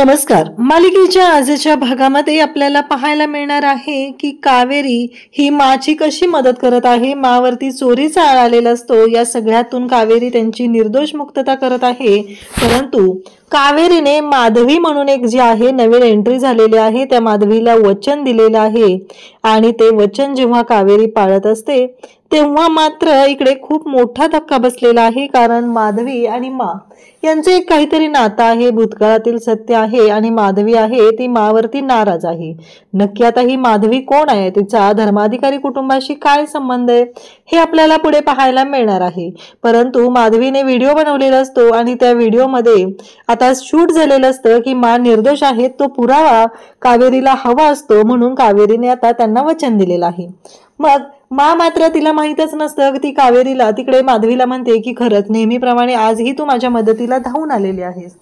नमस्कार. मालिकेच्या आजच्या भागामध्ये आपल्याला पाहायला मिळणार आहे की कावेरी ही माची कशी मदत करत आहे. मावरती चोरीचा आळ आलेला असतो. या सगळ्यातून कावेरी त्यांची निर्दोष मुक्तता करत आहे. परंतु कावेरीने माधवी म्हणून एक जी आहे नवीन एंट्री झालेली आहे त्या माधवीला वचन दिलेलं आहे आणि ते वचन जेव्हा कावेरी पाळत असते तेव्हा मात्र इकडे खूप मोठा धक्का बसलेला आहे. कारण माधवी आणि मा यांचे एक काहीतरी नातं आहे, भूतकाळातील सत्य आहे आणि माधवी आहे ती मावरती नाराज आहे. नक्की आता ही माधवी कोण आहे, तिचा धर्माधिकारी कुटुंबाशी काय संबंध आहे हे आपल्याला पुढे पाहायला मिळणार आहे. परंतु माधवीने व्हिडिओ बनवलेला असतो आणि त्या व्हिडिओमध्ये आता शूट झालेलं असतं की मा निर्दोष आहे. तो पुरावा कावेरीला हवा असतो म्हणून कावेरीने आता त्यांना वचन दिलेलं आहे. मग मा मात्र तिला माहीतच नसतं. ती कावेरीला तिकडे माधवीला म्हणते की खरंच नेहमीप्रमाणे आजही तू माझ्या मदतीला धावून आलेली आहेस.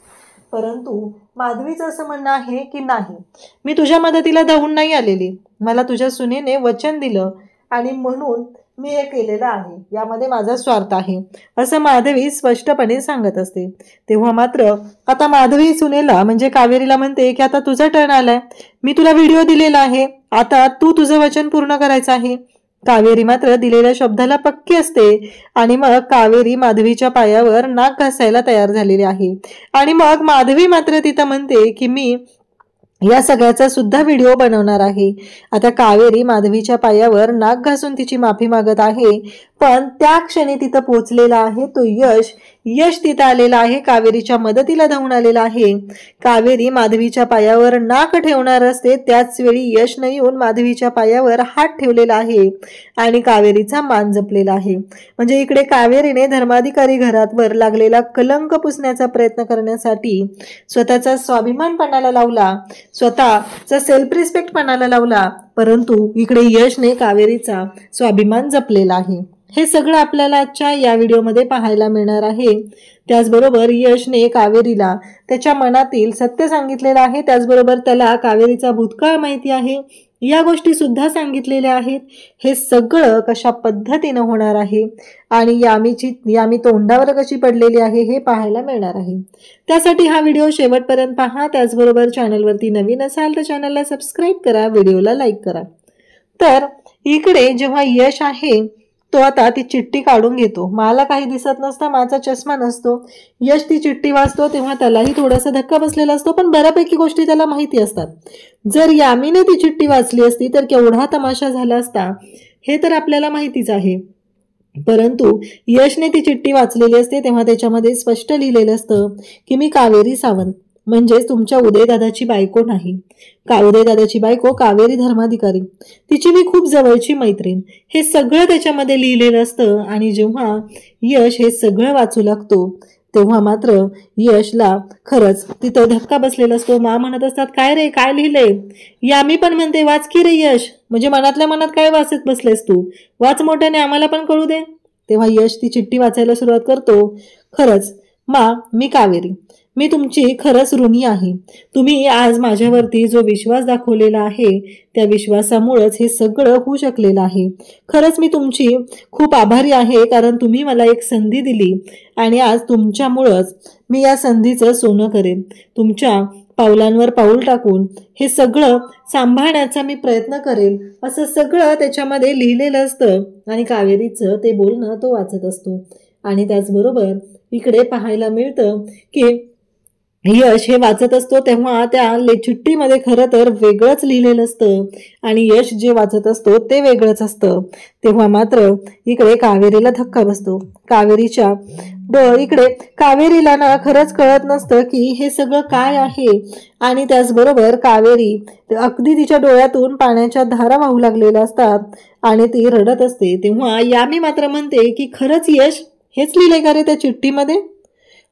परंतु माधवीचं असं म्हणणं आहे की नाही, मी तुझ्या मदतीला धावून नाही आलेली, मला तुझ्या सुनेने वचन दिलं आणि म्हणून मी हे केलेलं आहे, यामध्ये माझा स्वार्थ आहे असं माधवी स्पष्टपणे सांगत असते. तेव्हा मात्र आता माधवी सुनेला म्हणजे कावेरीला म्हणते की आता तुझा टर्न आलाय, मी तुला व्हिडिओ दिलेला आहे, आता तू तुझं वचन पूर्ण करायचं आहे. कावेरी मात्र दिलेल्या शब्दाला पक्की असते आणि मग कावेरी माधवीच्या पायावर नाक घासायला तयार झालेली आहे. आणि मग माधवी मात्र तिथं म्हणते की मी या सगळ्याचा सुद्धा व्हिडिओ बनवणार आहे. आता कावेरी माधवीच्या पायावर नाक घासून तिची माफी मागत आहे. पण त्या क्षणी तिथं पोहोचलेला आहे तो यश तिथं आलेला आहे, कावेरीच्या मदतीला धावून आलेला आहे. कावेरी माधवीच्या पायावर नाक ठेवणार असते त्याच वेळी यश न येऊन माधवीच्या पायावर हात ठेवलेला आहे आणि कावेरीचा मान जपलेला आहे. म्हणजे इकडे कावेरीने धर्माधिकारी घरावर लागलेला कलंक पुसण्याचा प्रयत्न करण्यासाठी स्वतःचा स्वाभिमान पणाला लावला, स्वतःचा सेल्फ रिस्पेक्ट पणाला लावला. परंतु इकडे यशने कावेरीचा स्वाभिमान जपलेला आहे. हे सगळं आपल्याला आजच्या या व्हिडिओमध्ये पाहायला मिळणार आहे. त्याचबरोबर यशने कावेरीला त्याच्या मनातील सत्य सांगितलेलं आहे. त्याचबरोबर त्याला कावेरीचा भूतकाळ माहिती आहे, या गोष्टी सुद्धा सांगितलेल्या आहेत. हे सगळं कशा पद्धतीनं होणार आहे आणि यामी तोंडावर कशी पडलेली आहे हे पाहायला मिळणार आहे. त्यासाठी हा व्हिडिओ शेवटपर्यंत पहा. त्याचबरोबर चॅनलवरती नवीन असाल तर चॅनलला सबस्क्राईब करा, व्हिडिओला लाईक करा. तर इकडे जेव्हा यश आहे तो आता ती चिठ्ठी काढून घेतो. मला काही दिसत नसतं, माझा चष्मा नसतो. यश ती चिठ्ठी वाचतो तेव्हा त्यालाही थोडासा धक्का बसलेला असतो, पण बऱ्यापैकी गोष्टी त्याला माहिती असतात. जर यामीने ती चिठ्ठी वाचली असती तर केवढा तमाशा झाला असता हे तर आपल्याला माहितीच आहे. परंतु यशने ती चिठ्ठी वाचलेली असते तेव्हा त्याच्यामध्ये स्पष्ट लिहिलेलं असतं की मी कावेरी सावंत म्हणजेच तुमच्या उदयदादाची बायको नाही, उदयदादाची बायको कावेरी धर्माधिकारी, तिची मी खूप जवळची मैत्रीण, हे सगळं त्याच्यामध्ये लिहिलेलं असतं. आणि जेव्हा यश हे सगळं वाचू लागतो तेव्हा मात्र यशला खरंच तिथं धक्का बसलेला असतो. मा म्हणत असतात काय रे, काय लिहिलंय? यामी पण म्हणते वाच की रे यश, म्हणजे मनातल्या मनात काय वाचत बसलेस तू, वाच मोठ्याने, आम्हाला पण कळू दे. तेव्हा यश ती चिठ्ठी वाचायला सुरुवात करतो. खरंच मा, मी कावेरी, मी तुमची खरंच ऋणी आहे. तुम्ही आज माझ्यावरती जो विश्वास दाखवलेला आहे त्या विश्वासामुळेच हे सगळं होऊ शकलेलं आहे. खरंच मी तुमची खूप आभारी आहे, कारण तुम्ही मला एक संधी दिली आणि आज तुमच्यामुळंच मी या संधीचं सोनं करेन. तुमच्या पावलांवर पाऊल टाकून हे सगळं सांभाळण्याचा मी प्रयत्न करेल, असं सगळं त्याच्यामध्ये लिहिलेलं असतं. आणि कावेरीचं ते बोलणं तो वाचत असतो. आणि त्याचबरोबर इकडे पाहायला मिळतं की यश हे वाचत असतो तेव्हा त्या चिठ्ठीमध्ये खरं तर वेगळंच लिहिलेलं असतं आणि यश जे वाचत असतो ते वेगळंच असतं. तेव्हा मात्र इकडे कावेरीला धक्का बसतो. इकडे कावेरीला ना खरंच कळत नसतं की हे सगळं काय आहे. आणि त्याचबरोबर कावेरी अगदी तिच्या डोळ्यातून पाण्याच्या धारा वाहू लागलेल्या असतात आणि ती रडत असते. तेव्हा यामी मात्र म्हणते की खरंच यश हेच लिहिलंय का रे त्या चिठ्ठीमध्ये,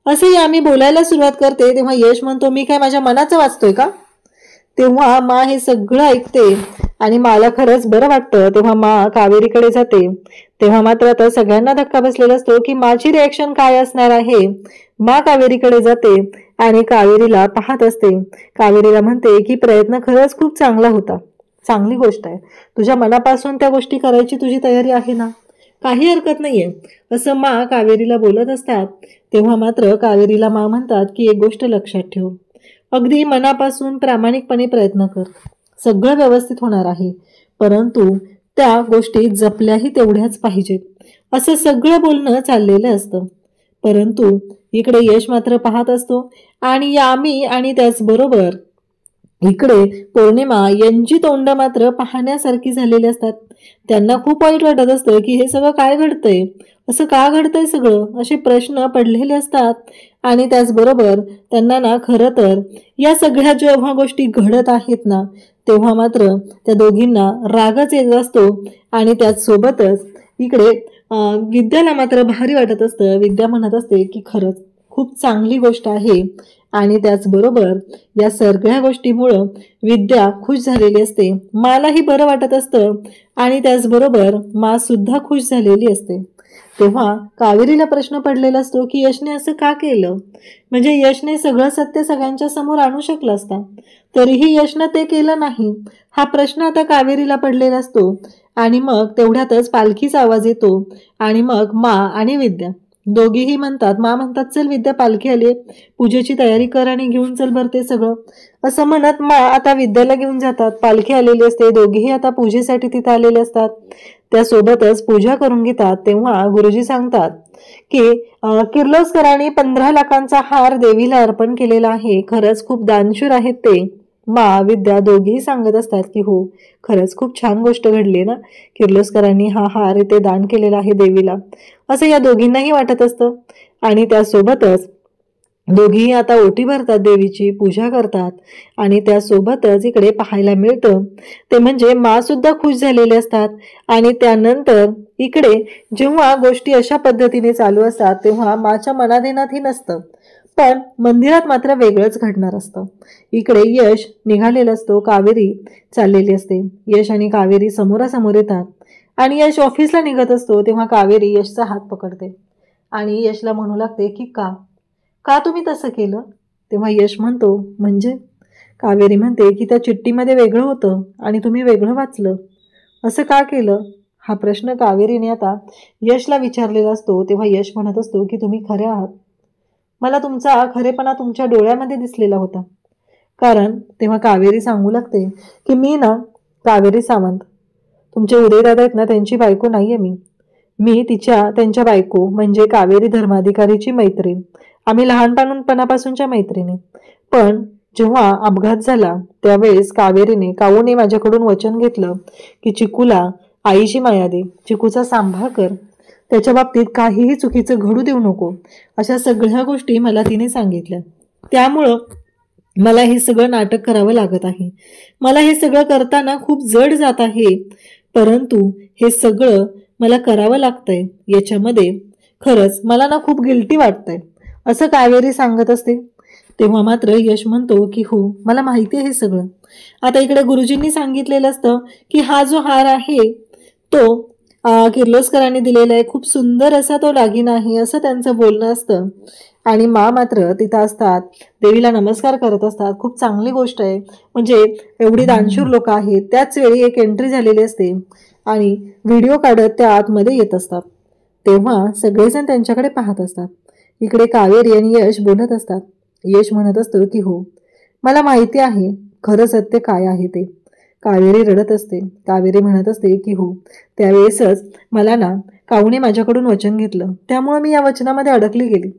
असे यामी बोलायला सुरुवात करते. तेव्हा यश म्हणतो मी काय माझ्या मनाचं वाचतोय का? तेव्हा मा हे सगळं ऐकते आणि मला खरंच बरं वाटतं. तेव्हा मा कावेरीकडे जाते. तेव्हा मात्र आता सगळ्यांना धक्का बसलेला असतो की माझी रिॲक्शन काय असणार आहे. मा कावेरीकडे जाते आणि कावेरीला पाहत असते. कावेरीला म्हणते की प्रयत्न खरंच खूप चांगला होता, चांगली गोष्ट आहे, तुझ्या मनापासून त्या गोष्टी करायची तुझी तयारी आहे ना, काही हरकत नाहीये, असं मा कावेरीला बोलत असतात. तेव्हा मात्र कावेरीला मा म्हणतात की एक गोष्ट लक्षात ठेव, अगदी मनापासून प्रामाणिकपणे प्रयत्न कर, सगळं व्यवस्थित होणार आहे. परंतु त्या गोष्टी जपल्याही तेवढ्याच पाहिजेत, असं सगळं बोलणं चाललेलं असतं. परंतु इकडे यश मात्र पाहत असतो आणि यामी आणि त्याचबरोबर इकडे पौर्णिमा यांची तोंड मात्र पाहण्यासारखी झालेली असतात. त्यांना खूप वाईट वाटत असतं की हे सगळं काय घडतंय, असं का घडतंय सगळं, असे प्रश्न पडलेले असतात. आणि त्याचबरोबर त्यांना ना खरं तर या सगळ्या जेव्हा गोष्टी घडत आहेत ना, तेव्हा मात्र त्या दोघींना रागच येत असतो. आणि त्याचसोबतच इकडे विद्याला मात्र भारी वाटत असतं. विद्या म्हणत असते की खरंच खूप चांगली गोष्ट आहे. आणि त्याचबरोबर या सगळ्या गोष्टीमुळं विद्या खुश झालेली असते, मलाही बरं वाटत असतं आणि त्याचबरोबर मा सुद्धा खुश झालेली असते. तेव्हा कावेरीला प्रश्न पडलेला असतो की यशने असं का केलं, म्हणजे यशने सगळं सत्य सगळ्यांच्या समोर आणू शकलं असता, तरीही यशनं ते केलं नाही. हा प्रश्न आता कावेरीला पडलेला असतो. आणि मग तेवढ्यातच पालखीचा आवाज येतो आणि मग मा आणि विद्या दोघीही म्हणतात, मा म्हणतात चल विद्या पालखी आली, पूजेची तयारी कर आणि घेऊन चल भरते ते सगळं. असं म्हणत मा आता विद्याला घेऊन जातात. पालखी आलेली असते, दोघीही आता पूजेसाठी तिथे आलेले असतात. त्यासोबतच पूजा करून घेतात. तेव्हा गुरुजी सांगतात की किर्लोस्करांनी 15 लाखांचा हार देवीला अर्पण केलेला आहे, खरंच खूप दानशूर आहेत ते. मा विद्या दोघीही सांगत असतात की हो, खरंच खूप छान गोष्ट घडली ना, किर्लोस्करांनी हा हार इथे दान केलेला आहे देवीला, असं या दोघींनाही वाटत असतं. आणि त्यासोबतच दोघीही आता ओटी भरतात, देवीची पूजा करतात. आणि त्यासोबतच इकडे पाहायला मिळतं ते म्हणजे मा सुद्धा खुश झालेले असतात. आणि त्यानंतर इकडे जेव्हा गोष्टी अशा पद्धतीने चालू असतात तेव्हा माच्या मनाधीनातही नसतं, पण मंदिरात मात्र वेगळंच घडणार असतं. इकडे यश निघालेला असतो, कावेरी चाललेली असते. यश आणि कावेरी समोरासमोर येतात आणि यश ऑफिसला निघत असतो. तेव्हा कावेरी यशचा हात पकडते आणि यशला म्हणू लागते की का का तुम्ही तसं केलं. तेव्हा यश म्हणतो म्हणजे, कावेरी म्हणते की त्या चिठ्ठीमध्ये वेगळं होतं आणि तुम्ही वेगळं वाचलं, असं का केलं. हा प्रश्न कावेरीने आता यशला विचारलेला असतो. तेव्हा यश म्हणत असतो की तुम्ही खरे आहात, मला तुमचा खरेपणा तुमच्या डोळ्यामध्ये दिसलेला होता. कारण तेव्हा कावेरी सांगू लागते की मी ना कावेरी सावंत, तुमचे उदयदादा आहेत ना त्यांची बायको नाहीये मी त्यांच्या बायको म्हणजे कावेरी धर्माधिकारीची मैत्रीण. आम्ही लहानपणापासूनच्या मैत्रिणी. पण जेव्हा अपघात झाला त्यावेळेस काऊने माझ्याकडून वचन घेतलं की चिकूला आईची माया दे, चिकूचा सांभाळ कर, त्याच्या बाबतीत काहीही चुकीचं घडू देऊ नको, अशा सगळ्या गोष्टी मला तिने सांगितल्या. त्यामुळं मला हे सगळं नाटक करावं लागत आहे. मला हे सगळं करताना खूप जड जात आहे, परंतु हे सगळं मला करावं लागतंय. याच्यामध्ये खरंच मला ना खूप गिल्टी वाटतंय, असं कावेरी सांगत असते. तेव्हा मात्र यश म्हणतो की हो मला माहिती आहे हे सगळं. आता इकडे गुरुजींनी सांगितलेलं असतं की हा जो हार आहे तो किर्लोस्करांनी दिलेला आहे, खूप सुंदर असा तो दागिना आहे, असं त्यांचं बोलणं असतं. आणि मा मात्र तिथं असतात, देवीला नमस्कार करत असतात. खूप चांगली गोष्ट आहे, म्हणजे एवढी दानशूर लोक आहेत. त्याच वेळी एक एंट्री झालेली असते आणि व्हिडिओ काढत त्या आतमध्ये येत असतात. तेव्हा सगळेजण त्यांच्याकडे पाहत असतात. इकडे कावेरी आणि यश बोलत असतात. यश म्हणत असतो की हो मला माहिती आहे खरं सत्य काय आहे ते. कावेरी रडत असते. कावेरी म्हणत असते की हो त्यावेळेसच मला ना काऊने माझ्याकडून वचन घेतलं, त्यामुळे मी या वचनामध्ये अडकली गेली.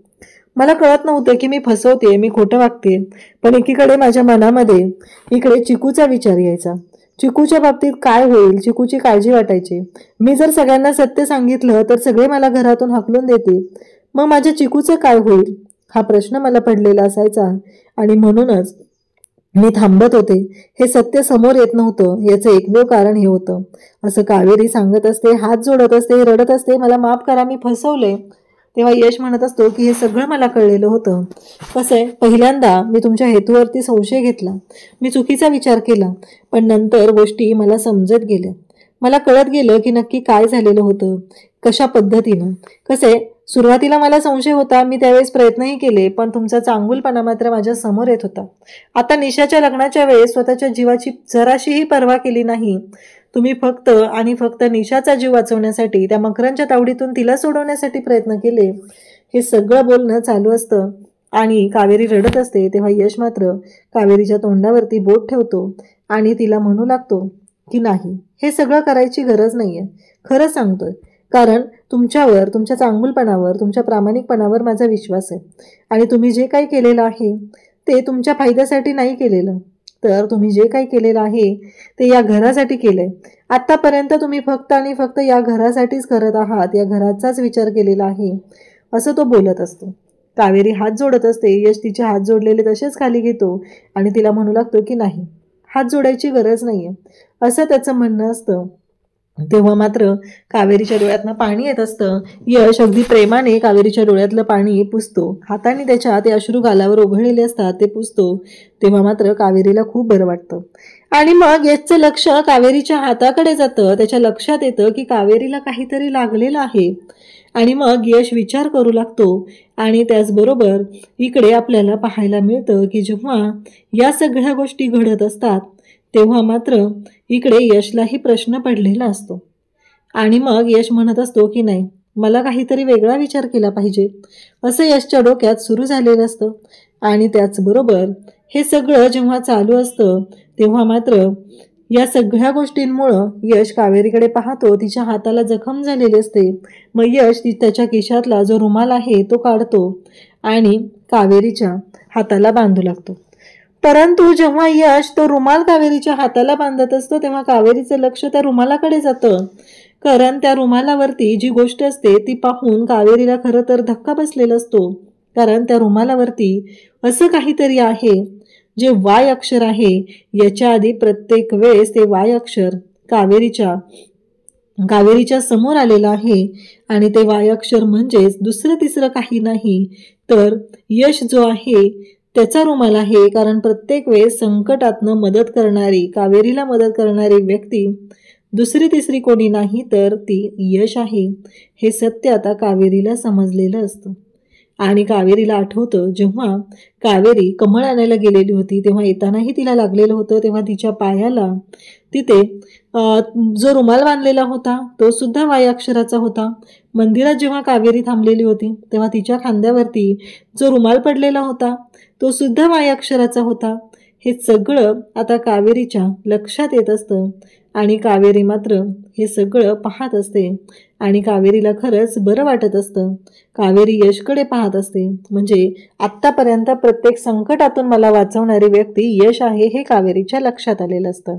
मला कळत नव्हतं की मी फसवते, मी खोटं वागते. पण एकीकडे माझ्या मनामध्ये इकडे चिकूचा विचार यायचा, चिकूच्या बाबतीत काय होईल, चिकूची काळजी वाटायची. मी जर सगळ्यांना सत्य सांगितलं तर सगळे मला घरातून हाकलून देतील, मग माझ्या चिकूचं काय होईल, हा प्रश्न मला पडलेला असायचा. आणि म्हणूनच मी थांबत होते, हे सत्य समोर येत नव्हतं. याचं एकमेव कारण हे होतं, असं कावेरी सांगत असते, हात जोडत असते, रडत असते, मला माफ करा मी फसवले. तेव्हा यश म्हणत असतो की हे सगळं मला कळलेलं होतं. कसं आहे, पहिल्यांदा मी तुमच्या हेतूवरती संशय घेतला, मी चुकीचा विचार केला, पण नंतर गोष्टी मला समजत गेल्या. मला कळत गेलं की नक्की काय झालेलं होतं, कशा पद्धतीनं. कसं आहे, सुरुवातीला मला संशय होता, मी त्यावेळेस प्रयत्नही केले, पण तुमचा चांगुलपणा मात्र माझ्या समोर येत होता. आता निशाच्या लग्नाच्या वेळेस स्वतःच्या जीवाची जराशीही पर्वा केली नाही. तुम्ही फक्त आणि फक्त निशाचा जीव वाचवण्यासाठी, त्या मकरांच्या तावडीतून तिला सोडवण्यासाठी प्रयत्न केले. हे सगळं बोलणं चालू असतं आणि कावेरी रडत असते तेव्हा यश मात्र कावेरीच्या तोंडावरती बोट ठेवतो आणि तिला म्हणू लागतो की नाही, हे सगळं करायची गरज नाहीये. खरं सांगतोय, कारण तुमच्यावर, तुमच्या चांगुलपणावर, तुमच्या प्रामाणिकपणावर माझा विश्वास आहे. आणि तुम्ही जे काही केलेलं आहे ते तुमच्या फायद्यासाठी नाही केलेलं, तर तुम्ही जे काही केलेलं आहे ते या घरासाठी केलंय. आत्तापर्यंत तुम्ही फक्त आणि फक्त या घरासाठीच करत आहात, या घराचाच विचार केलेला आहे, असं तो बोलत असतो. कावेरी हात जोडत असते. यश तिचे हात जोडलेले तसेच खाली घेतो आणि तिला म्हणू लागतो की नाही, हात जोडायची गरज नाहीये, असं त्याचं म्हणणं असतं. तेव्हा मात्र कावेरीच्या डोळ्यातनं पाणी येत असतं. यश अगदी प्रेमाने कावेरीच्या डोळ्यातलं पाणी पुसतो. हाताने त्याच्या ते अश्रू गालावर ओघळलेले असतात ते पुसतो. तेव्हा मात्र कावेरीला खूप बरं वाटतं. आणि मग यशचं लक्ष कावेरीच्या हाताकडे जातं. त्याच्या लक्षात येतं की कावेरीला काहीतरी लागलेलं आहे. आणि मग यश विचार करू लागतो. आणि त्याचबरोबर इकडे आपल्याला पाहायला मिळतं की जेव्हा या सगळ्या गोष्टी घडत असतात तेव्हा मात्र इकडे यशलाही प्रश्न पडलेला असतो. आणि मग यश म्हणत असतो की नाही, मला काहीतरी वेगळा विचार केला पाहिजे, असं यशच्या डोक्यात सुरू झालेलं असतं. आणि त्याचबरोबर हे सगळं जेव्हा चालू असतं तेव्हा मात्र या सगळ्या गोष्टींमुळं यश कावेरीकडे पाहतो. तिच्या हाताला जखम झालेली असते. मग यश त्याच्या खिशातला जो रुमाल आहे तो काढतो आणि कावेरीच्या हाताला बांधू लागतो. परंतु जेव्हा यश तो रुमाल कावेरीच्या हाताला बांधत असतो तेव्हा कावेरीचं लक्ष त्या रुमालाकडे जातं. कारण त्या रुमालावरती जी गोष्ट असते ती पाहून कावेरीला खरं तर धक्का बसलेला असतो. कारण त्या रुमालावरती असं काहीतरी आहे जे वाय अक्षर आहे. याच्या आधी प्रत्येक वेळेस ते वाय अक्षर कावेरीच्या समोर आलेलं आहे. आणि ते वाय अक्षर म्हणजेच दुसरं तिसरं काही नाही तर यश जो आहे त्याचा रुमाल आहे. कारण प्रत्येक वेळेस संकटातनं मदत करणारी, कावेरीला मदत करणारी व्यक्ती दुसरी तिसरी कोणी नाही तर ती यश आहे. हे सत्य आता कावेरीला समजलेलं असतं. आणि कावेरीला आठवतं जेव्हा कावेरी कमळ आणायला गेलेली होती तेव्हा येतानाही तिला लागलेलं होतं. तेव्हा तिच्या पायाला तिथे जो रुमाल बांधलेला होता तो सुद्धा वाय अक्षराचा होता. मंदिरात जेव्हा कावेरी थांबलेली होती तेव्हा तिच्या खांद्यावरती जो रुमाल पडलेला होता तो सुद्धा वाय अक्षराचा होता. हे सगळं आता कावेरीच्या लक्षात येत असतं. आणि कावेरी मात्र हे सगळं पाहत असते. आणि कावेरीला खरंच बरं वाटत असतं. कावेरी यशकडे पाहत असते. म्हणजे आत्तापर्यंत प्रत्येक संकटातून मला वाचवणारी व्यक्ती यश आहे हे कावेरीच्या लक्षात आलेलं असतं.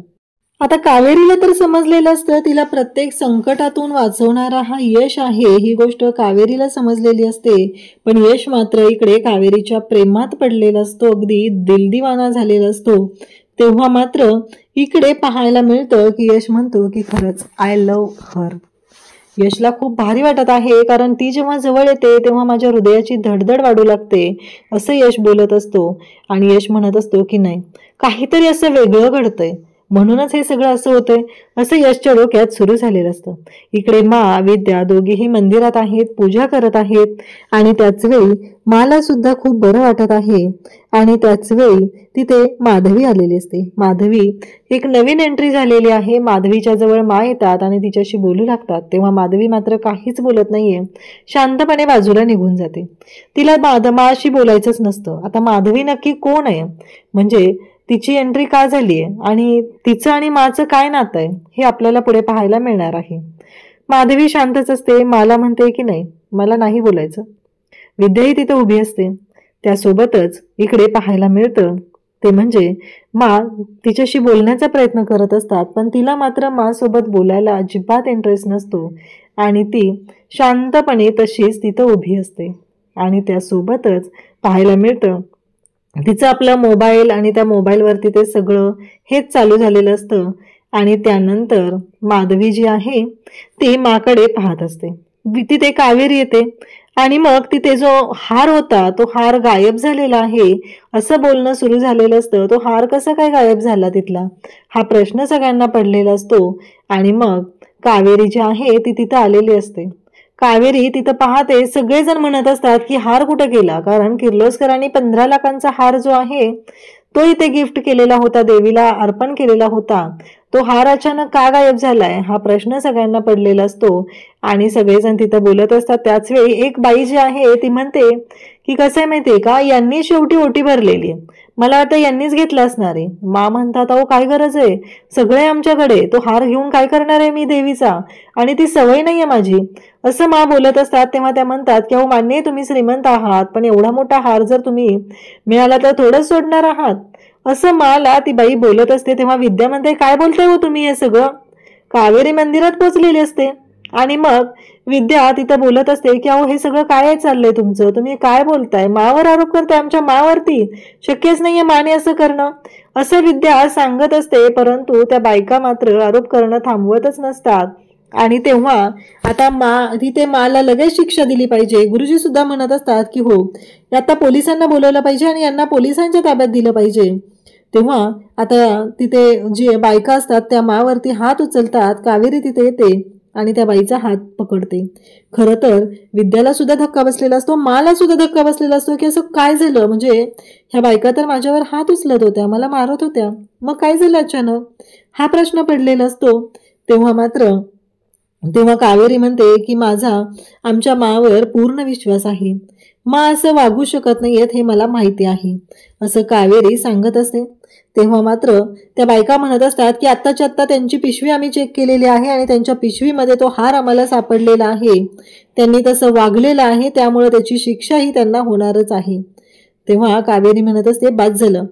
आता कावेरीला तर समजलेलं असतं तिला प्रत्येक संकटातून वाचवणारा हा यश आहे, ही गोष्ट कावेरीला समजलेली असते. पण यश मात्र इकडे कावेरीच्या प्रेमात पडलेला असतो, अगदी दिलदिवाना झालेला असतो. तेव्हा मात्र इकडे पाहायला मिळतं की यश म्हणतो की खरंच आय लव्ह हर. यशला खूप भारी वाटत आहे कारण ती जेव्हा जवळ येते तेव्हा माझ्या हृदयाची धडधड वाढू लागते, असं यश बोलत असतो. आणि यश म्हणत असतो की नाही, काहीतरी असं वेगळं घडतंय, म्हणूनच हे सगळं असं होतंय, असं यशच्या डोक्यात सुरू झालेलं असतं. इकडे मा विद्या दोघेही मंदिरात आहेत, पूजा करत आहेत. आणि त्याचवेळी माला सुद्धा खूप बरं वाटत आहे. आणि त्याचवेळी तिथे माधवी आलेली असते. माधवी एक नवीन एंट्री झालेली आहे. माधवीच्या जवळ मा येतात आणि तिच्याशी बोलू लागतात. तेव्हा माधवी मात्र काहीच बोलत नाहीये, शांतपणे बाजूला निघून जाते. तिला माशी बोलायचंच नसतं. आता माधवी नक्की कोण आहे, म्हणजे तिची एंट्री का झाली आहे आणि तिचं आणि माचं काय नातं आहे हे आपल्याला पुढे पाहायला मिळणार आहे. माधवी शांतच असते. माला म्हणते की नाही, मला नाही बोलायचं. विद्याही तिथे उभी असते. त्यासोबतच इकडे पाहायला मिळतं ते म्हणजे मा तिच्याशी बोलण्याचा प्रयत्न करत असतात, पण तिला मात्र मा सोबत बोलायला अजिबात इंटरेस्ट नसतो आणि ती शांतपणे तशीच तिथं उभी असते. आणि त्यासोबतच पाहायला मिळतं तिचं आपला मोबाईल आणि त्या मोबाईलवरती ते सगळं हेच चालू झालेलं असतं. आणि त्यानंतर माधवी जी आहे ती माकडे पाहत असते. तिथे कावेरी येते आणि मग तिथे जो हार होता तो हार गायब झालेला आहे असं बोलणं सुरू झालेलं असतं. तो हार कसा काय गायब झाला तिथला, हा प्रश्न सगळ्यांना पडलेला असतो. आणि मग कावेरी जी आहे ती तिथं आलेली असते. कावेरी तिथं पाहते, सगळेजण म्हणत असतात की हार कुठं गेला, कारण किर्लोस्करांनी 15 लाखांचा हार जो आहे तो इथे गिफ्ट केलेला होता, देवीला अर्पण केलेला होता. तो हार अचानक का गायब झालाय हा प्रश्न सगळ्यांना पडलेला असतो. आणि सगळेजण तिथं बोलत असतात. त्याच वेळी एक बाई जी आहे ती म्हणते की कसं आहे माहितीये का, यांनी शेवटी ओटी भरलेली आहे, मला वाटतं यांनीच घेतलं असणार आहे. मा म्हणतात अहो काय गरज आहे, सगळे आमच्याकडे, तो हार घेऊन काय करणार आहे मी देवीचा, आणि ती सवय नाहीये माझी, असं मा बोलत असतात. तेव्हा त्या म्हणतात की अहो मान्य आहे तुम्ही श्रीमंत आहात, पण एवढा मोठा हार जर तुम्ही मिळाला तर थोडंच सोडणार आहात, असं माला ती बाई बोलत असते. तेव्हा विद्या म्हणते काय बोलताय हो तुम्ही हे सगळं. कावेरी मंदिरात पोचलेली असते आणि मग विद्या तिथं बोलत असते की अहो हे सगळं काय चाललंय तुमचं, तुम्ही काय बोलताय, मावर आरोप करताय आमच्या मावरती, शक्यच नाहीये माने असं करणं, असं विद्या सांगत असते. परंतु त्या बायका मात्र आरोप करणं थांबवतच नसतात. आणि तेव्हा आता तिथे माला लगेच शिक्षा दिली पाहिजे. गुरुजी सुद्धा म्हणत असतात की हो, आता पोलिसांना बोलवलं पाहिजे आणि यांना पोलिसांच्या ताब्यात दिलं पाहिजे. तेव्हा आता तिथे जे बायका असतात त्या मावरती हात उचलतात. कावेरी तिथे येते आणि त्या बाईचा हात पकडते. खरं तर विद्याला सुद्धा धक्का बसलेला असतो, माला सुद्धा धक्का बसलेला असतो की असं काय झालं, म्हणजे ह्या बायका तर माझ्यावर हात उचलत होत्या, मला मारत होत्या, मग काय झालं अचानक, हा प्रश्न पडलेला असतो. तेव्हा कावेरी म्हणते की माझा आमच्या मावर पूर्ण विश्वास आहे, मा असं वागू शकत नाहीयेत हे मला माहिती आहे, असं कावेरी सांगत असते. तेव्हा मात्र त्या बायका म्हणत असतात की आत्ताच्या आत्ता त्यांची पिशवी आम्ही चेक केलेली आहे आणि त्यांच्या पिशवीमध्ये तो हार आम्हाला सापडलेला आहे, त्यांनी तसं वागलेलं आहे, त्यामुळे त्याची शिक्षाही त्यांना होणारच आहे. तेव्हा कावेरी म्हणत असते बाद झालं.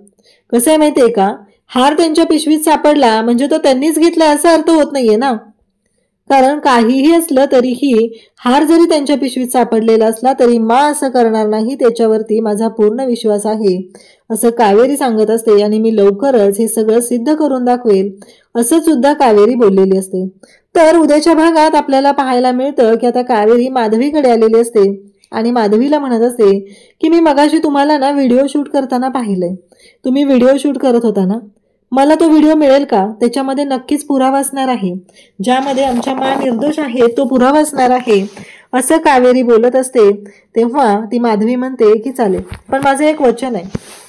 कसं आहे माहितीये का, हार त्यांच्या पिशवीत सापडला म्हणजे तो त्यांनीच घेतला असा अर्थ होत नाहीये ना, कारण काहीही असलं तरीही हार जरी त्यांच्या पिशवीत सापडलेला असला तरी मा असं करणार नाही, त्याच्यावरती माझा पूर्ण विश्वास आहे, असं कावेरी सांगत असते. आणि मी लवकरच हे सगळं सिद्ध करून दाखवेल, असं सुद्धा कावेरी बोललेली असते. तर उद्याच्या भागात आपल्याला पाहायला मिळतं की आता कावेरी माधवीकडे आलेली असते आणि माधवीला म्हणत असते की मी मगाशी तुम्हाला ना व्हिडिओ शूट करताना पाहिलंय, तुम्ही व्हिडिओ शूट करत होता ना, मला तो व्हिडिओ मिळेल का, त्याच्यामध्ये नक्कीच पुरावा असणार आहे, ज्यामध्ये आमच्या मा निर्दोष आहे तो पुरावा असणार आहे, असं कावेरी बोलत असते. तेव्हा ती माधवी म्हणते की चालेल, पण माझं एक वचन आहे,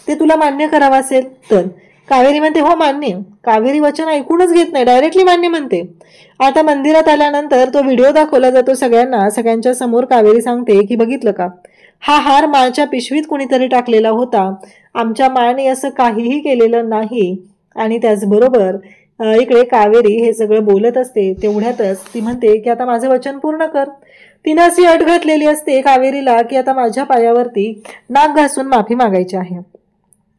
ते तुला मान्य करावं असेल तर. कावेरी म्हणते हो मान्य. कावेरी वचन ऐकूनच घेत नाही, डायरेक्टली मान्य म्हणते. आता मंदिरात आल्यानंतर तो व्हिडिओ दाखवला जातो सगळ्यांना, सगळ्यांच्या समोर कावेरी सांगते की बघितलं का, हा हार माच्या पिशवीत कुणीतरी टाकलेला होता, आमच्या माने असं काहीही केलेलं नाही. आणि त्याचबरोबर इकडे कावेरी हे सगळं बोलत असते. तेवढ्यातच ती म्हणते की आता माझं वचन पूर्ण कर. तिनं अशी अट घातलेली असते कावेरीला की आता माझ्या पायावरती नाक घासून माफी मागायची आहे.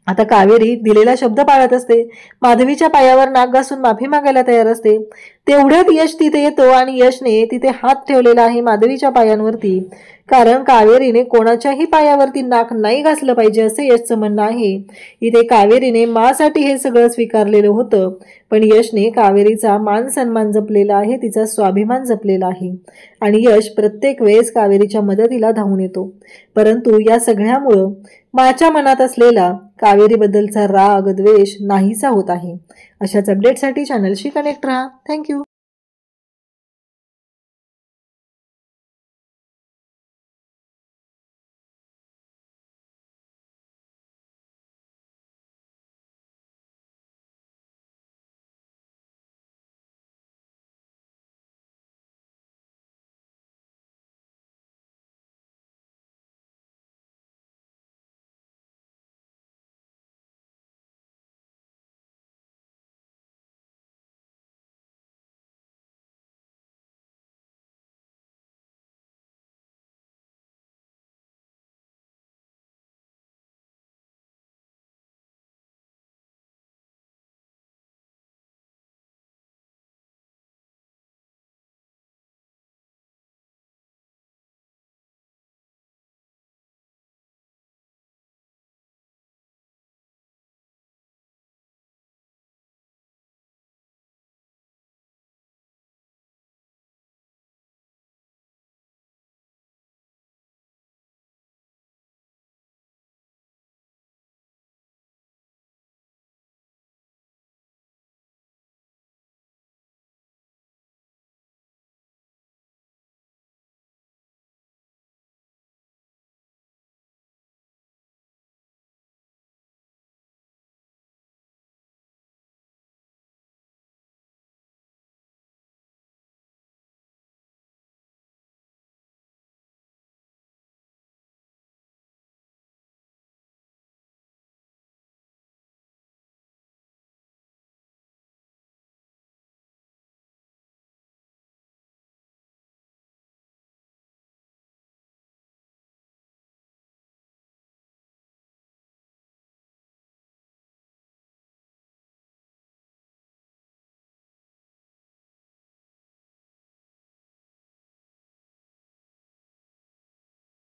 आता कावेरी दिलेला शब्द पाळत असते, माधवीच्या पायावर नाक घासून माफी मागायला तयार असते. तेवढ्यात यश तिथे येतो आणि यशने तिथे हात ठेवलेला आहे माधवीच्या पायांवरती, कारण कावेरीने कोणाच्याही पायावरती नाक नाही घासलं पाहिजे असं यशचं म्हणणं आहे. इथे कावेरीने मासाठी हे सगळं स्वीकारलेलं होतं, पण यशने कावेरीचा मान सन्मान जपलेला आहे, तिचा स्वाभिमान जपलेला आहे आणि यश प्रत्येक वेळेस कावेरीच्या मदतीला धावून येतो. परंतु या सगळ्यामुळं माच्या मनात असलेला कावेरीबद्दलचा राग द्वेष नाहीसा होत आहे. अशाच अपडेटसाठी चॅनलशी कनेक्ट राहा. थँक्यू.